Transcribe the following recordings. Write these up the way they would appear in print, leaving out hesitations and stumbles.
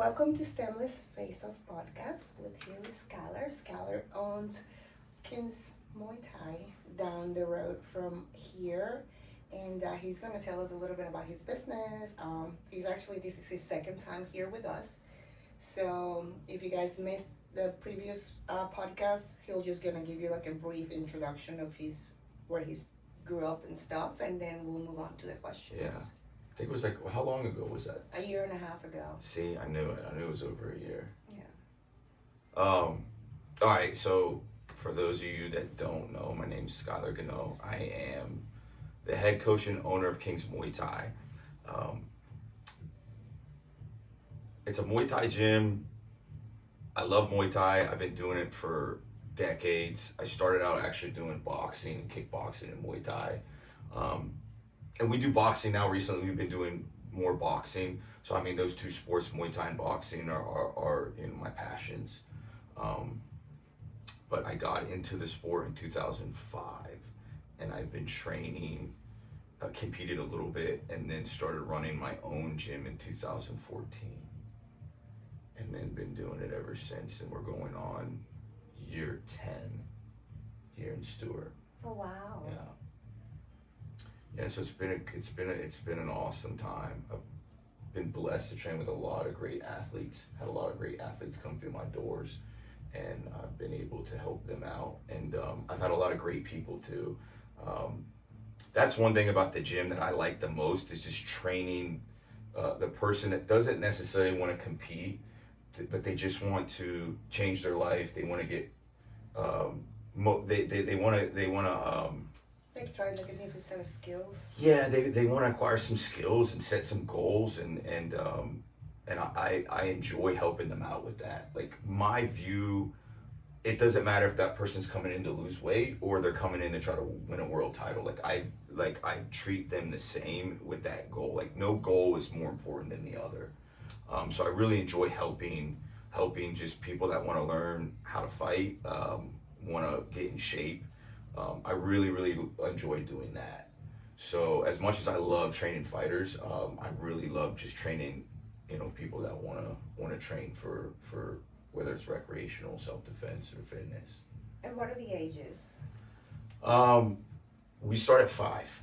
welcome to Stemless Face Off Podcast with here is Skyler. Skyler owns King's Muay Thai down the road from here, and he's going to tell us a little bit about his business. This is his second time here with us. So if you guys missed the previous podcast, he'll just going to give you like a brief introduction of where he's grew up and stuff, and then we'll move on to the questions. Yeah. I think it was like, how long ago was that? A year and a half ago. See, I knew it. I knew it was over a year. Yeah. All right, so for those of you that don't know, my name's Skyler Gunnoe. I am the head coach and owner of King's Muay Thai. It's a Muay Thai gym. I love Muay Thai. I've been doing it for decades. I started out actually doing boxing, kickboxing, and Muay Thai. And we do boxing now. Recently, we've been doing more boxing. So, I mean, those two sports, Muay Thai and boxing, are my passions. But I got into the sport in 2005, and I've been training, competed a little bit, and then started running my own gym in 2014. And then been doing it ever since, and we're going on year 10 here in Stewart. Oh, wow. Yeah. Yeah, so it's been an awesome time. I've been blessed to train with a lot of great athletes. Had a lot of great athletes come through my doors, and I've been able to help them out. And I've had a lot of great people too. That's one thing about the gym that I like the most is just training the person that doesn't necessarily want to compete, but they just want to change their life. They want to get they want to Like trying to get a new set of skills. Yeah, they want to acquire some skills and set some goals, and I enjoy helping them out with that. Like, my view, it doesn't matter if that person's coming in to lose weight or they're coming in to try to win a world title. I treat them the same with that goal. Like, no goal is more important than the other. So I really enjoy helping just people that want to learn how to fight, want to get in shape. I really, really enjoy doing that. So as much as I love training fighters, I really love just training, people that want to train for whether it's recreational, self-defense, or fitness. And what are the ages? We start at 5.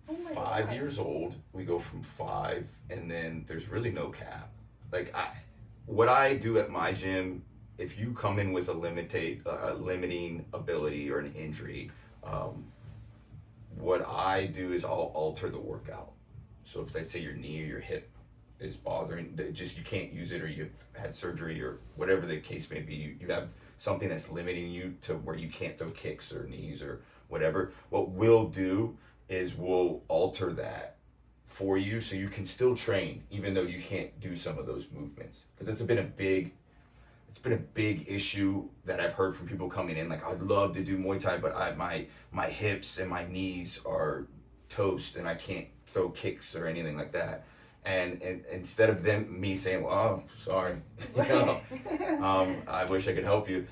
Oh my 5 God. years old. We go from 5, and then there's really no cap. Like, what I do at my gym, if you come in with a limiting ability or an injury, what I do is I'll alter the workout. So if they say your knee or your hip is bothering, you can't use it, or you've had surgery, or whatever the case may be, you have something that's limiting you to where you can't throw kicks or knees or whatever, what we'll do is we'll alter that for you so you can still train even though you can't do some of those movements. Because it's been a big issue that I've heard from people coming in. Like, I'd love to do Muay Thai, but my hips and my knees are toast and I can't throw kicks or anything like that. And instead of me saying, well, oh, sorry, I wish I could help you.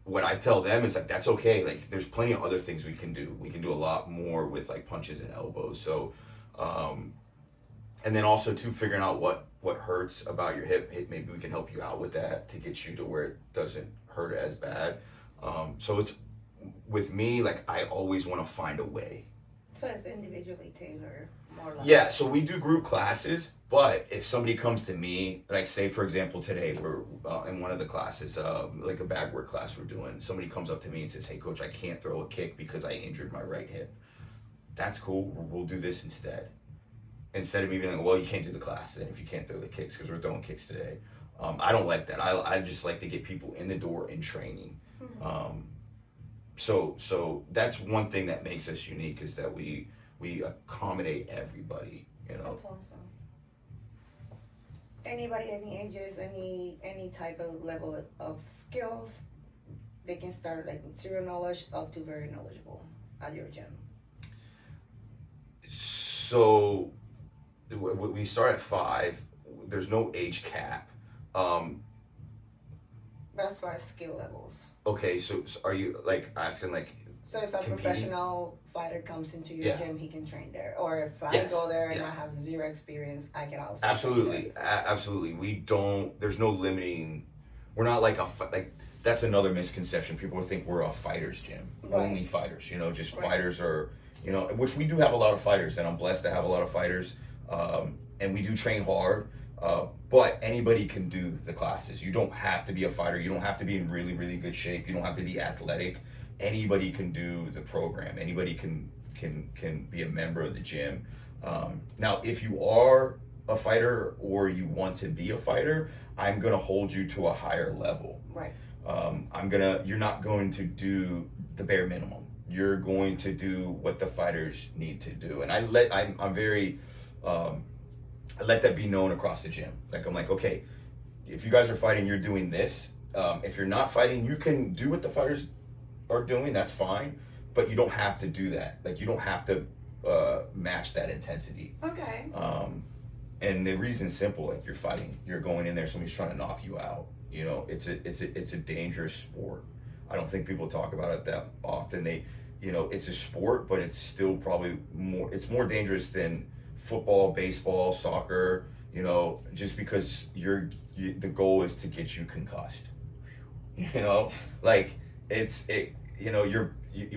What I tell them is, like, that's okay. Like, there's plenty of other things we can do. We can do a lot more with, like, punches and elbows. So, and then also too, figuring out what hurts about your hip. Maybe we can help you out with that to get you to where it doesn't hurt as bad. So it's, with me, like, I always want to find a way. So it's individually tailored, more or less. Yeah, so we do group classes, but if somebody comes to me, like, say for example today we're in one of the classes, like a bag work class we're doing, somebody comes up to me and says, hey coach, I can't throw a kick because I injured my right hip. That's cool, we'll do this instead. Instead of me being like, well, you can't do the class then if you can't throw the kicks, because we're throwing kicks today. I don't like that. I just like to get people in the door and training. Mm-hmm. So that's one thing that makes us unique, is that we accommodate everybody, That's awesome. Anybody, any ages, any type of level of skills, they can start like zero knowledge up to very knowledgeable at your gym. So we start at 5. There's no age cap. But as far as skill levels. Okay, so are you like asking like So if a competing. professional fighter comes into your gym, he can train there. Or if I go there and I have zero experience, I can also absolutely, absolutely. We don't. There's no limiting. We're not like that's another misconception. People think we're a fighters gym, only fighters. You know, just fighters are. You know, which we do have a lot of fighters, and I'm blessed to have a lot of fighters. And we do train hard. But anybody can do the classes. You don't have to be a fighter. You don't have to be in really, really good shape. You don't have to be athletic. Anybody can do the program. Anybody can be a member of the gym. Now, if you are a fighter or you want to be a fighter, I'm gonna hold you to a higher level. Right. You're not going to do the bare minimum. You're going to do what the fighters need to do. And I'm very, I let that be known across the gym. Like, I'm like, okay, if you guys are fighting, you're doing this. If you're not fighting, you can do what the fighters are doing, that's fine, but you don't have to do that. Like, you don't have to match that intensity. Okay. And the reason's simple. Like, you're fighting, you're going in there, somebody's trying to knock you out. You know, it's a dangerous sport. I don't think people talk about it that often. It's a sport, but it's still probably more dangerous than football, baseball, soccer. You know, just because the goal is to get you concussed. You know, like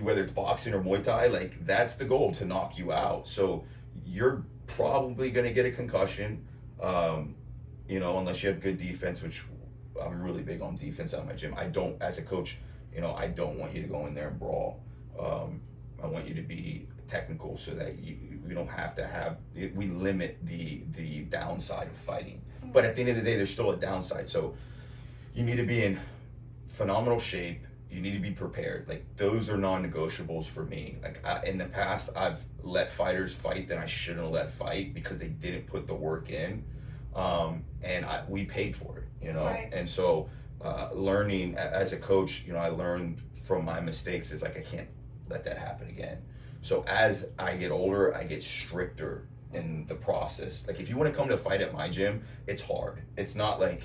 whether it's boxing or Muay Thai, like, that's the goal, to knock you out. So you're probably going to get a concussion, unless you have good defense, which I'm really big on defense at my gym. As a coach, I don't want you to go in there and brawl. I want you to be technical so that you don't have to we limit the downside of fighting. But at the end of the day, there's still a downside. So you need to be in phenomenal shape. You need to be prepared. Like, those are non-negotiables for me. Like, in the past, I've let fighters fight that I shouldn't have let fight because they didn't put the work in. And we paid for it, Right. And so learning as a coach, I learned from my mistakes is like, I can't let that happen again. So as I get older, I get stricter in the process. Like, if you want to come to fight at my gym, it's hard. It's not like,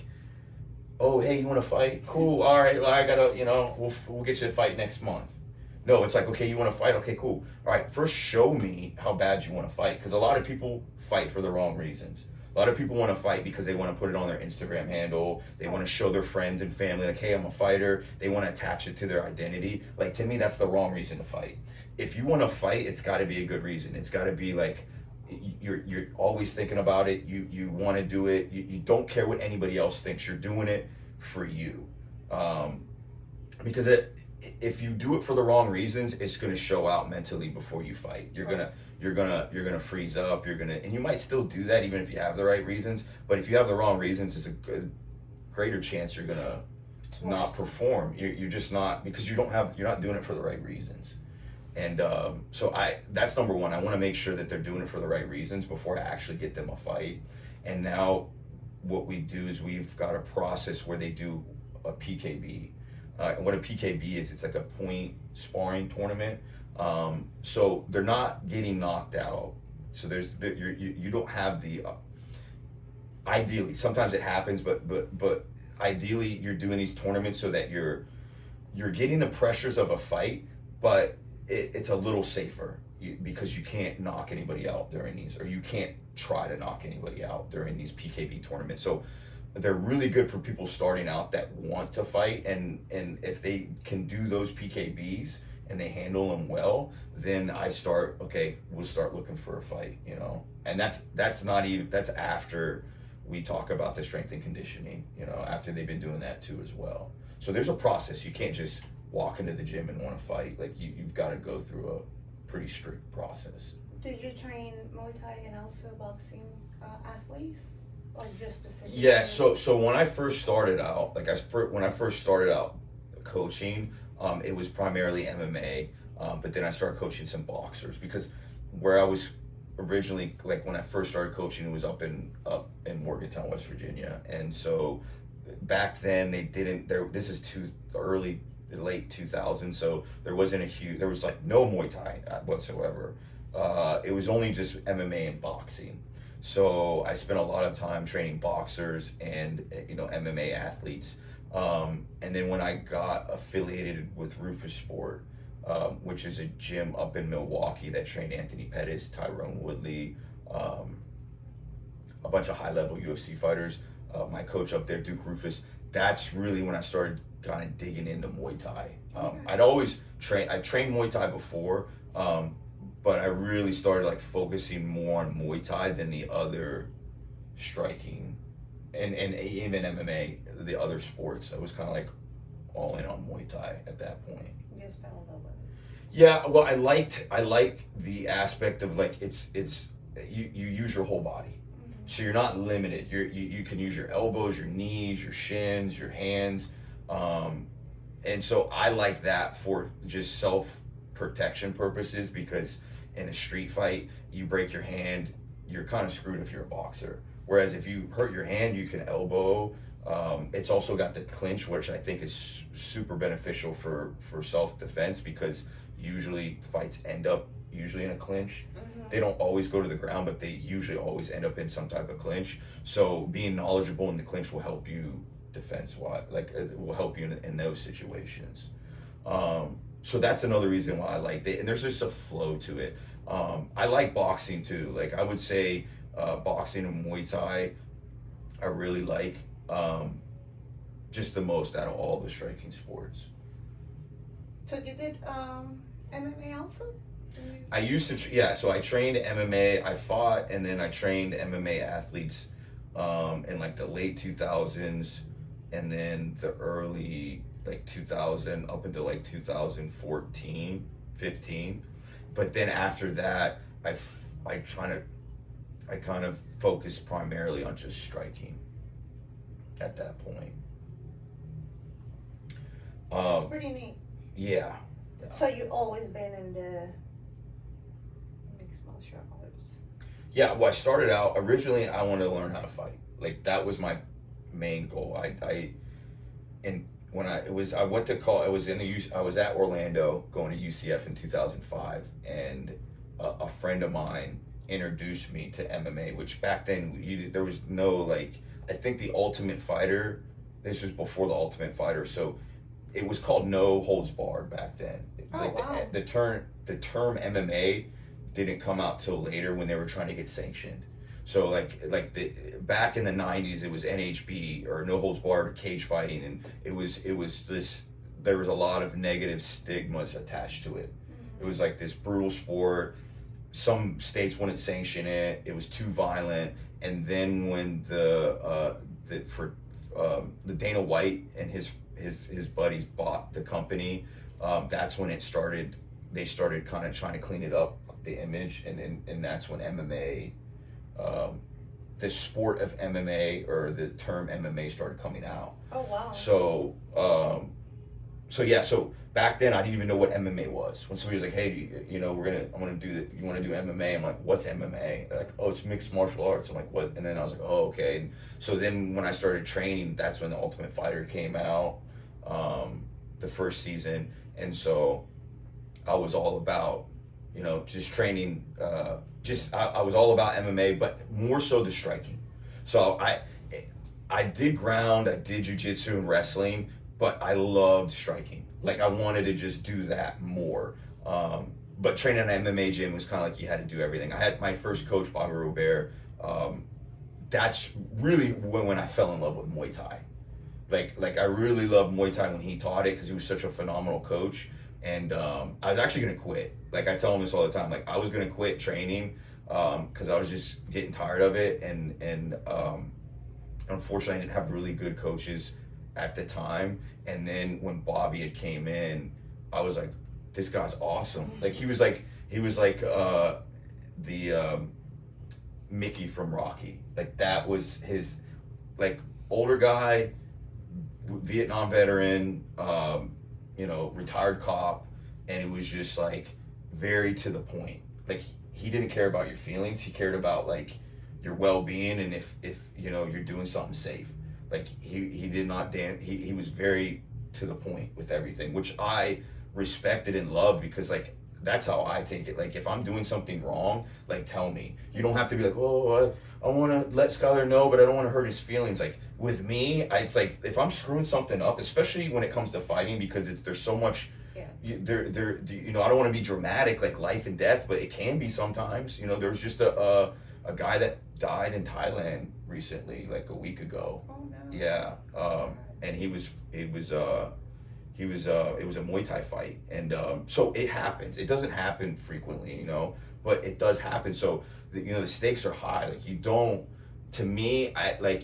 oh, hey, you want to fight? Cool. All right. Well, I gotta, we'll get you a fight next month. No, it's like, okay, you want to fight? Okay, cool. All right. First, show me how bad you want to fight. Because a lot of people fight for the wrong reasons. A lot of people want to fight because they want to put it on their Instagram handle. They want to show their friends and family, like, hey, I'm a fighter. They want to attach it to their identity. Like, to me, that's the wrong reason to fight. If you want to fight, it's got to be a good reason. It's got to be like, you're always thinking about it. You want to do it. You don't care what anybody else thinks. You're doing it for you. Because if you do it for the wrong reasons, it's going to show out mentally before you fight. You're gonna freeze up. And you might still do that even if you have the right reasons. But if you have the wrong reasons, it's a greater chance you're gonna not perform. You're just not, because you're not doing it for the right reasons. And so that's number one. I want to make sure that they're doing it for the right reasons before I actually get them a fight. And now what we do is we've got a process where they do a PKB. And what a PKB is, it's like a point sparring tournament. So they're not getting knocked out. So you don't have the ideally, sometimes it happens, but ideally you're doing these tournaments so that you're getting the pressures of a fight, but it's a little safer because you can't knock anybody out during these, or you can't try to knock anybody out during these PKB tournaments. So they're really good for people starting out that want to fight, and if they can do those PKBs and they handle them well, then we'll start looking for a fight, and that's after we talk about the strength and conditioning, after they've been doing that too as well. So there's a process. You can't just walk into the gym and want to fight. Like, you've got to go through a pretty strict process. Do you train Muay Thai and also boxing athletes, or just specifically? Yeah. So when I first started out, when I first started out coaching, it was primarily MMA, but then I started coaching some boxers, because where I was originally, like, when I first started coaching, it was up in Morgantown, West Virginia, and so back then this is late 2000s, so there was like no Muay Thai whatsoever. It was only just MMA and boxing. So I spent a lot of time training boxers and MMA athletes. And then when I got affiliated with Rufus Sport, which is a gym up in Milwaukee that trained Anthony Pettis, Tyrone Woodley, a bunch of high-level UFC fighters. My coach up there, Duke Rufus. That's really when I started kind of digging into Muay Thai. I'd always trained Muay Thai before, but I really started like focusing more on Muay Thai than the other striking and even MMA, the other sports. I was kind of like all in on Muay Thai at that point. You just fell in love with it. Yeah, well, I like the aspect of like it's you use your whole body, so you're not limited. You can use your elbows, your knees, your shins, your hands, and so I like that for just self-protection purposes, because in a street fight, you break your hand, you're kind of screwed if you're a boxer. Whereas if you hurt your hand, you can elbow. It's also got the clinch, which I think is super beneficial for self-defense, because usually fights end up usually in a clinch. They don't always go to the ground, but they usually always end up in some type of clinch. So being knowledgeable in the clinch will help you defense-wise, like it will help you in those situations. So that's another reason why I like it, and there's just a flow to it. I like boxing too. Like I would say boxing and Muay Thai I really like just the most out of all the striking sports. So you did MMA also? I used to, so I trained MMA, I fought, and then I trained MMA athletes in like the late 2000s, and then the early like 2000 up until like 2014, 15. But then after that, I kind of focused primarily on just striking at that point. That's pretty neat. Yeah. So you've always been in the mixed martial arts? Yeah, well, I started out, originally I wanted to learn how to fight. Like that was my main goal. I was at Orlando going to UCF in 2005, and a friend of mine introduced me to MMA, which back then there was no like, I think the Ultimate Fighter, this was before the Ultimate Fighter, so it was called No Holds Barred back then. Oh, like wow. the term MMA didn't come out till later when they were trying to get sanctioned. So back in the 90s, it was NHB or No Holds Barred cage fighting, and it was this, there was a lot of negative stigmas attached to it. It was like this brutal sport. Some states wouldn't sanction it. It was too violent. And then when the Dana White and his buddies bought the company, that's when they started kind of trying to clean it up, the image, and that's when MMA, the sport of MMA, or the term MMA, started coming out. Oh wow. So back then I didn't even know what MMA was. When somebody was like, "Hey, you want to do MMA?" I'm like, "What's MMA?" They're like, "Oh, it's mixed martial arts." I'm like, "What?" And then I was like, "Oh, okay." And so then when I started training, that's when the Ultimate Fighter came out, the first season, and so I was all about, just training. I was all about MMA, but more so the striking. So I did ground, I did jiu-jitsu and wrestling, but I loved striking. Like I wanted to just do that more. But training at an MMA gym was kind of like you had to do everything. I had my first coach, Bobby Robare. That's really when I fell in love with Muay Thai. Like I really loved Muay Thai when he taught it, because he was such a phenomenal coach. And I was actually gonna quit. Like I tell him this all the time. Like I was gonna quit training because I was just getting tired of it. And unfortunately, I didn't have really good coaches at the time. And then when Bobby had came in, I was like, this guy's awesome. Like he was like the Mickey from Rocky. Like that was his, like, older guy, Vietnam veteran, retired cop, and it was just like very to the point. Like he didn't care about your feelings. He cared about like your well-being, and if you're doing something safe. Like he did not he was very to the point with everything, which I respected and loved, because like that's how I take it. Like if I'm doing something wrong, like tell me. You don't have to be like, oh, I want to let Skyler know, but I don't want to hurt his feelings. Like with me, it's like if I'm screwing something up, especially when it comes to fighting, because there's so much They're you know, I don't want to be dramatic like life and death, but it can be sometimes. You know, there was just a guy that died in Thailand recently, like a week ago. Oh no. Yeah, and it was a Muay Thai fight, and so it happens. It doesn't happen frequently, you know, but it does happen. So you know, the stakes are high. Like, you don't. To me,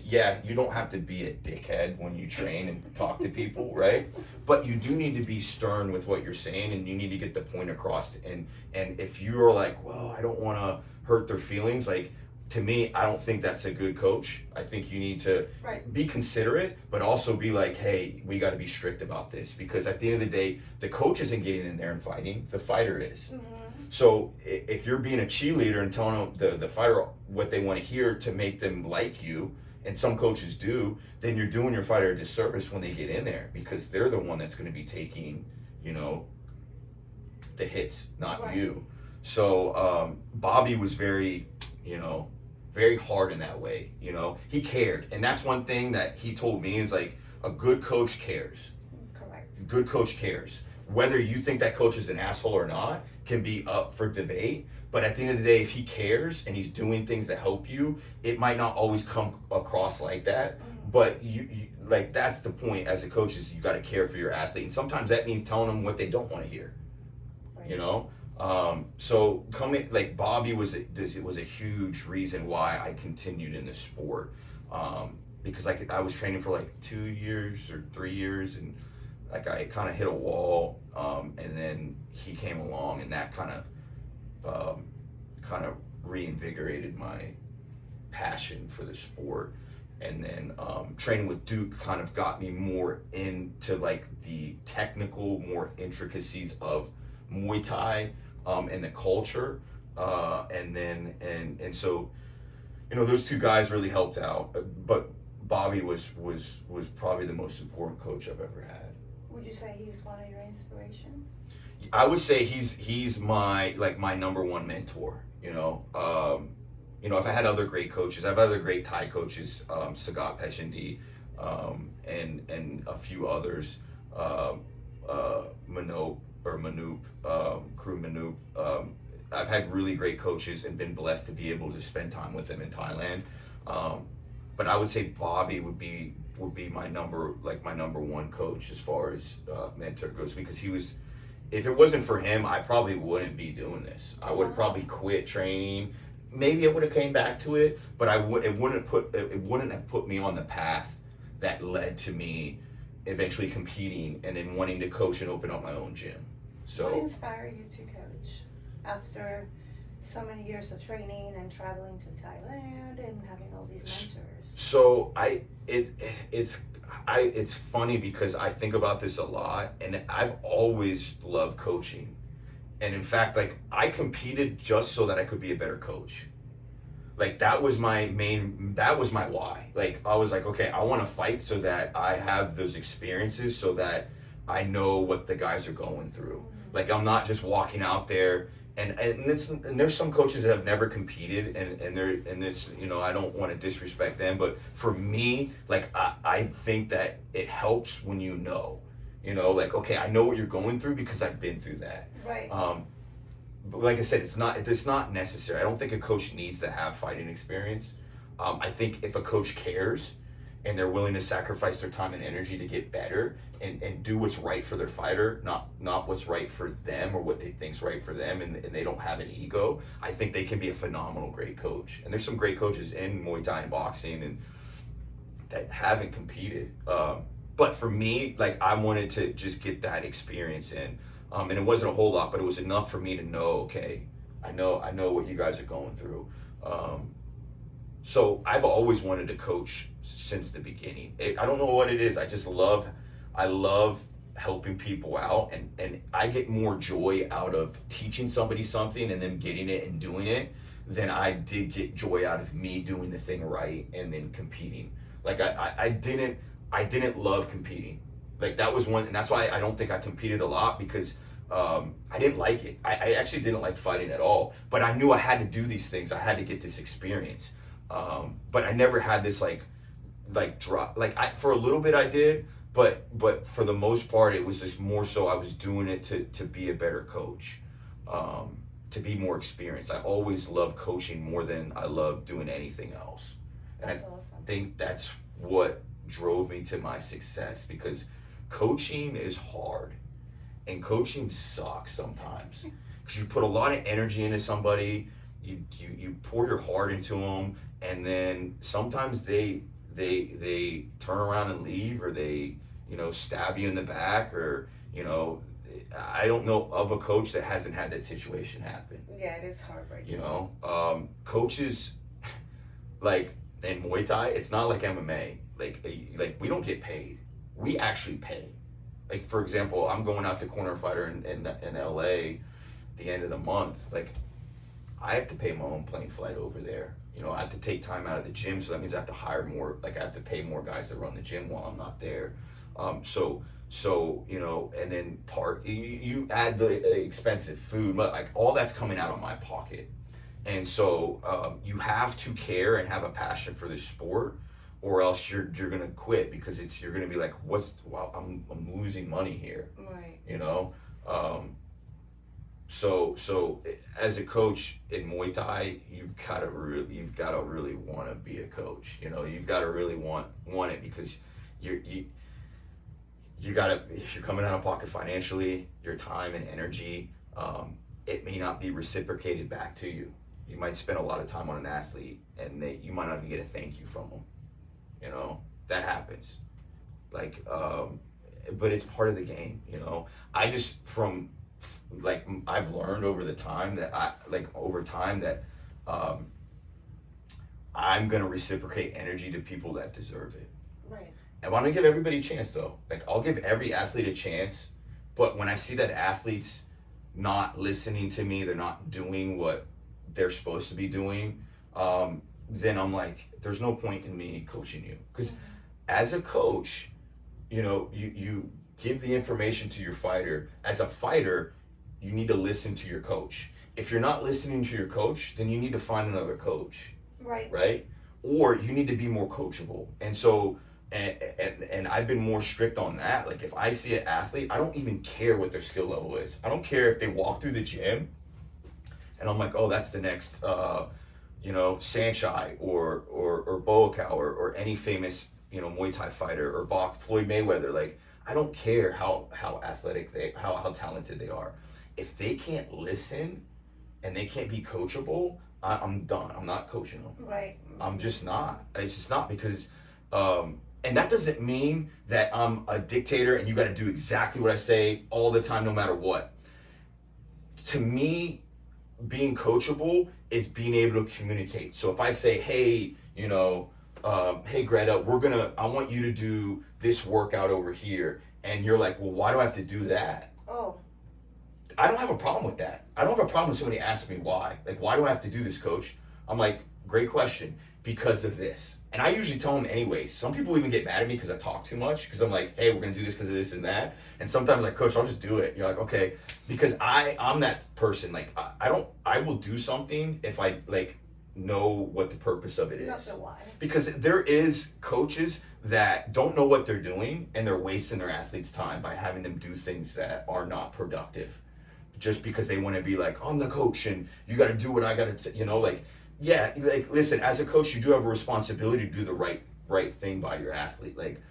you don't have to be a dickhead when you train and talk to people, right? But you do need to be stern with what you're saying, and you need to get the point across. And if you're like, well, I don't want to hurt their feelings, like, to me, I don't think that's a good coach. I think you need to be considerate, but also be like, hey, we got to be strict about this, because at the end of the day, the coach isn't getting in there and fighting, the fighter is. Mm-hmm. So if you're being a cheerleader and telling the fighter what they want to hear to make them like you, and some coaches do, then you're doing your fighter a disservice when they get in there, because they're the one that's going to be taking, you know, the hits, not you. So Bobby was very, you know, very hard in that way. You know, he cared, and that's one thing that he told me is like, a good coach cares. Correct. Good coach cares. Whether you think that coach is an asshole or not can be up for debate, but at the end of the day, if he cares and he's doing things that help you, it might not always come across like that. Mm-hmm. But you like, that's the point as a coach, is you got to care for your athlete, and sometimes that means telling them what they don't want to hear. Right. You know. So coming, like, Bobby was a huge reason why I continued in this sport, because I was training for like 2 years or 3 years, and like I kind of hit a wall, and then he came along, and that kind of reinvigorated my passion for the sport. And then training with Duke kind of got me more into like the technical, more intricacies of Muay Thai, and the culture, and so, you know, those two guys really helped out. But Bobby was probably the most important coach I've ever had. Would you say he's one of your inspirations? I would say he's my number one mentor. You know, I've had other great coaches. I've had other great Thai coaches, Sagat Petchyindee, and a few others, Manop, Crew Manop. I've had really great coaches and been blessed to be able to spend time with them in Thailand. But I would say Bobby would be my number one coach as far as mentor goes, because he was. If it wasn't for him, I probably wouldn't be doing this. I would have probably quit training. Maybe I would have came back to it, but it wouldn't have put me on the path that led to me eventually competing and then wanting to coach and open up my own gym. So what inspired you to coach after so many years of training and traveling to Thailand and having all these mentors? So it's funny because I think about this a lot, and I've always loved coaching. And in fact, like, I competed just so that I could be a better coach. Like, that was my why. Like, I was like, okay, I want to fight so that I have those experiences, so that I know what the guys are going through. Like, I'm not just walking out there and there's some coaches that have never competed, and it's, you know, I don't want to disrespect them, but for me, like, I think that it helps when you know, like, okay, I know what you're going through because I've been through that. Right. But like I said, it's not necessary. I don't think a coach needs to have fighting experience. I think if a coach cares and they're willing to sacrifice their time and energy to get better and do what's right for their fighter, not what's right for them or what they think's right for them, and they don't have an ego, I think they can be a phenomenal great coach. And there's some great coaches in Muay Thai and boxing and that haven't competed. But for me, like, I wanted to just get that experience in. And it wasn't a whole lot, but it was enough for me to know, okay, I know what you guys are going through. So I've always wanted to coach since the beginning. I don't know what it is. I love helping people out, and I get more joy out of teaching somebody something and them getting it and doing it than I did get joy out of me doing the thing right and then competing. Like, I didn't love competing. Like, that was one, and that's why I don't think I competed a lot, because I didn't like it. I actually didn't like fighting at all, but I knew I had to do these things. I had to get this experience. But I never had this like drop. Like, for a little bit I did, but for the most part, it was just more so I was doing it to be a better coach, to be more experienced. I always loved coaching more than I loved doing anything else. And That's awesome. think that's what drove me to my success, because coaching is hard and coaching sucks sometimes because you put a lot of energy into somebody, you pour your heart into them, and then sometimes they turn around and leave, or they stab you in the back, or I don't know of a coach that hasn't had that situation happen. Yeah, it is heartbreaking. Coaches, like in Muay Thai, it's not like MMA. Like we don't get paid. We actually pay. Like, for example, I'm going out to Corner Fighter in LA the end of the month. Like, I have to pay my own plane flight over there. I have to take time out of the gym, so that means I have to hire more. Like, I have to pay more guys to run the gym while I'm not there. So and then you add the expensive food, but like all that's coming out of my pocket. And so you have to care and have a passion for this sport, or else you're gonna quit, because you're gonna be like, I'm losing money here. Right. So as a coach in Muay Thai, you've got to really want to be a coach. You've got to really want it, because you got to, if you're coming out of pocket financially, your time and energy, it may not be reciprocated back to you. You might spend a lot of time on an athlete, and you might not even get a thank you from them. That happens. Like, but it's part of the game. I just I've learned over time that I'm gonna reciprocate energy to people that deserve it. Right. I want to give everybody a chance, though. Like, I'll give every athlete a chance, but when I see that athlete's not listening to me, they're not doing what they're supposed to be doing, then I'm like, there's no point in me coaching you. Because as a coach, you give the information to your fighter. As a fighter, you need to listen to your coach. If you're not listening to your coach, then you need to find another coach. Right. Right? Or you need to be more coachable. And so, and I've been more strict on that. Like, if I see an athlete, I don't even care what their skill level is. I don't care if they walk through the gym and I'm like, oh, that's the next, Saenchai or Boakau or any famous, Muay Thai fighter, or Floyd Mayweather. Like, I don't care how athletic how talented they are. If they can't listen and they can't be coachable, I'm done. I'm not coaching them. Right. I'm just not. It's just not, because, and that doesn't mean that I'm a dictator and you got to do exactly what I say all the time, no matter what. To me, being coachable is being able to communicate. So if I say, hey, hey Greta, I want you to do this workout over here, and you're like, well, why do I have to do that? Oh. I don't have a problem with that. I don't have a problem with somebody asking me why. Like, why do I have to do this, coach? I'm like, great question. Because of this. And I usually tell them anyways. Some people even get mad at me because I talk too much, because I'm like, hey, we're going to do this because of this and that. And sometimes, like, coach, I'll just do it. You're like, okay. Because I'm that person. Like, I will do something if I, like, know what the purpose of it is. Not the why. Because there is coaches that don't know what they're doing, and they're wasting their athletes' time by having them do things that are not productive. Just because they want to be like, I'm the coach and you got to do what I got to, yeah, like, listen, as a coach, you do have a responsibility to do the right thing by your athlete. Like,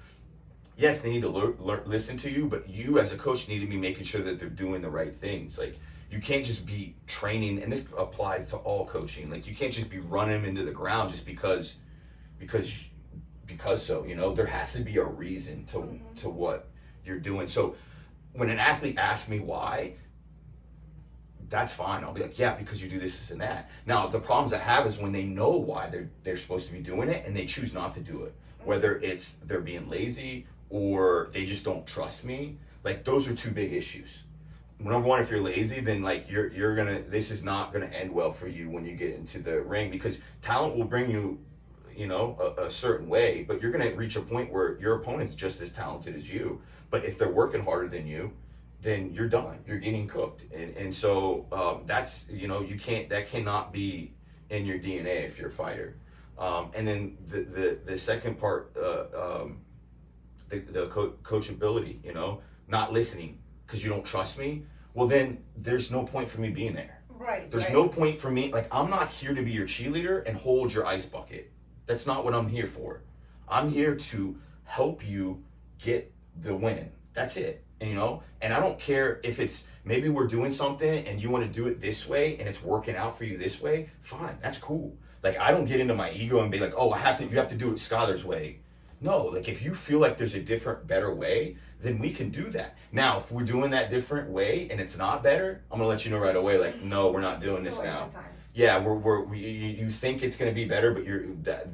yes, they need to listen to you, but you as a coach need to be making sure that they're doing the right things. Like, you can't just be training, and this applies to all coaching. Like, you can't just be running them into the ground just because so, there has to be a reason to what you're doing. So when an athlete asks me why, that's fine. I'll be like, yeah, because you do this and that. Now, the problems I have is when they know why they're supposed to be doing it and they choose not to do it. Whether it's they're being lazy or they just don't trust me. Like, those are two big issues. Number one, if you're lazy, then like this is not gonna end well for you when you get into the ring, because talent will bring you, a certain way, but you're gonna reach a point where your opponent's just as talented as you. But if they're working harder than you, then you're done. You're getting cooked. And so that's, that cannot be in your DNA if you're a fighter. And then the second part coachability, you know, not listening because you don't trust me, well then there's no point for me being there. Right. There's no point for me, like I'm not here to be your cheerleader and hold your ice bucket. That's not what I'm here for. I'm here to help you get the win. That's it. And, you know, and I don't care if it's, maybe we're doing something and you want to do it this way and it's working out for you this way, fine, that's cool. Like I don't get into my ego and be like, oh, you have to do it Skyler's way. No, like if you feel like there's a different, better way, then we can do that. Now, if we're doing that different way and it's not better, I'm gonna let you know right away. Like, no, we're not doing this now. Yeah, you think it's gonna be better, but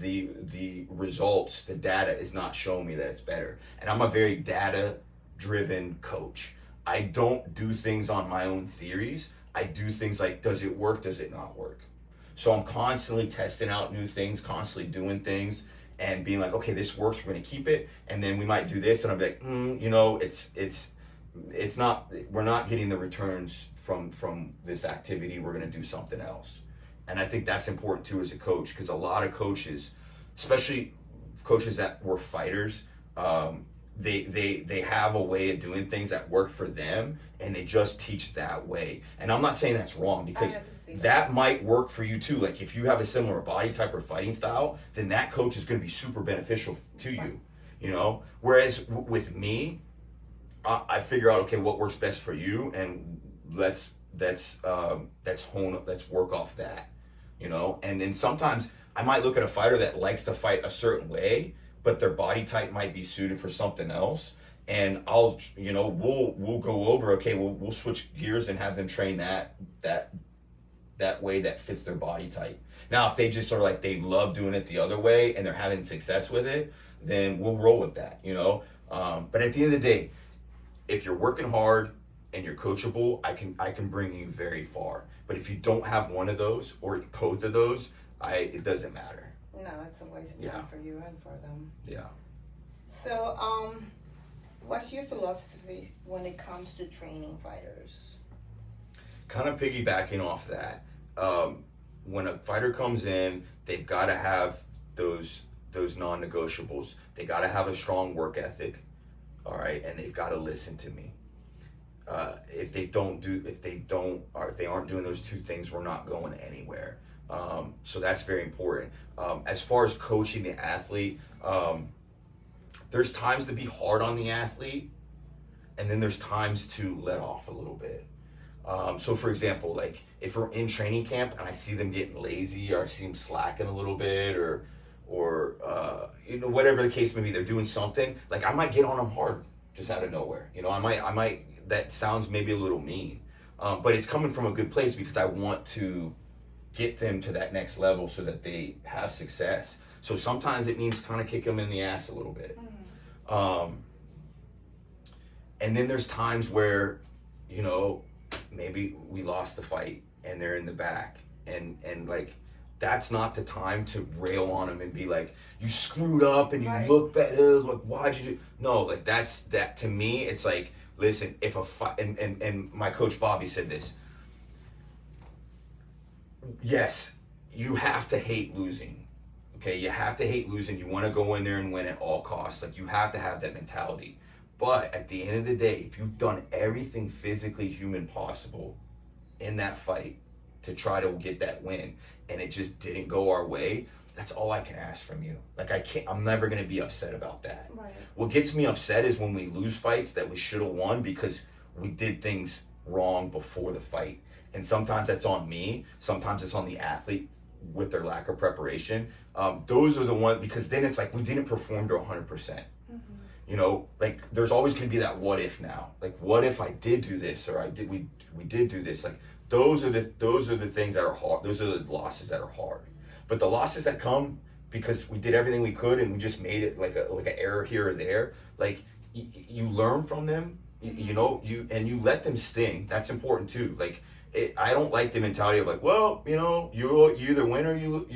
the results, the data is not showing me that it's better. And I'm a very data-driven coach. I don't do things on my own theories. I do things like, does it work? Does it not work? So I'm constantly testing out new things, constantly doing things, and being like, okay, this works, we're gonna keep it, and then we might do this, and I'll be like, you know, it's not, we're not getting the returns from this activity, we're gonna do something else. And I think that's important too as a coach, because a lot of coaches, especially coaches that were fighters, they have a way of doing things that work for them, and they just teach that way. And I'm not saying that's wrong, because that might work for you too. Like if you have a similar body type or fighting style, then that coach is going to be super beneficial to you, you know? Whereas with me, I figure out, okay, what works best for you, and let's work off that, you know? And then sometimes I might look at a fighter that likes to fight a certain way, but their body type might be suited for something else. And I'll, you know, we'll go over, okay, we'll switch gears and have them train that way that fits their body type. Now, if they just are like, they love doing it the other way and they're having success with it, then we'll roll with that, you know? But at the end of the day, if you're working hard and you're coachable, I can bring you very far. But if you don't have one of those or both of those, it doesn't matter. No, it's a waste of time for you and for them. Yeah. So, what's your philosophy when it comes to training fighters? Kind of piggybacking off that, when a fighter comes in, they've got to have those non-negotiables. They got to have a strong work ethic, all right, and they've got to listen to me. If they aren't doing those two things, we're not going anywhere. So that's very important. As far as coaching the athlete, there's times to be hard on the athlete, and then there's times to let off a little bit. So for example, like if we're in training camp and I see them getting lazy, or I see them slacking a little bit, or you know, whatever the case may be, they're doing something, like I might get on them hard just out of nowhere. You know, I might, that sounds maybe a little mean, but it's coming from a good place, because I want to get them to that next level so that they have success. So sometimes it means kind of kick them in the ass a little bit. And then there's times where, you know, maybe we lost the fight and they're in the back, and like that's not the time to rail on them and be like, you screwed up and you look bad, like why'd you do? No, like that to me, it's like, listen, if a fight, and my coach Bobby said this, yes, you have to hate losing. Okay, you have to hate losing. You want to go in there and win at all costs. Like, you have to have that mentality. But at the end of the day, if you've done everything physically human possible in that fight to try to get that win, and it just didn't go our way, that's all I can ask from you. Like, I'm never going to be upset about that. Right. What gets me upset is when we lose fights that we should have won because we did things wrong before the fight. And sometimes that's on me. Sometimes it's on the athlete with their lack of preparation. Those are the ones, because then it's like we didn't perform to 100%. You know, like there's always going to be that what if now. Like, what if I did do this, or we did do this? Like, those are the things that are hard. Those are the losses that are hard. But the losses that come because we did everything we could and we just made it like an error here or there. Like, you learn from them. You know, you let them sting. That's important too. Like, I don't like the mentality of like, well, you know, you either win or you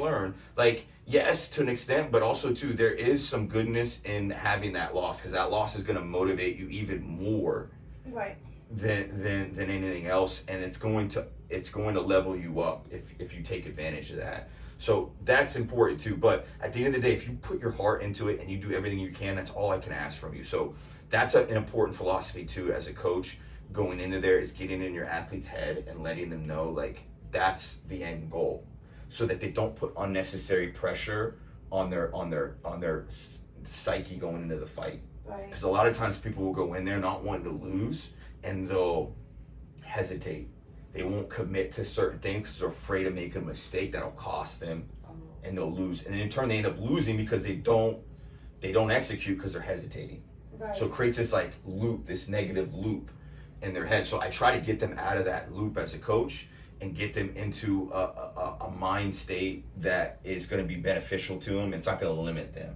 learn. Like, yes, to an extent, but also too, there is some goodness in having that loss, because that loss is going to motivate you even more, right, than anything else, and it's going to level you up if you take advantage of that. So that's important too. But at the end of the day, if you put your heart into it and you do everything you can, that's all I can ask from you. So that's an important philosophy too as a coach going into there, is getting in your athlete's head and letting them know like that's the end goal, so that they don't put unnecessary pressure on their psyche going into the fight. Right. Because a lot of times people will go in there not wanting to lose, and they'll hesitate. They won't commit to certain things because they're afraid of making a mistake that'll cost them, and they'll lose. And in turn, they end up losing because they don't execute because they're hesitating. Right. So it creates this like loop, this negative loop in their head. So I try to get them out of that loop as a coach and get them into a mind state that is going to be beneficial to them. It's not going to limit them.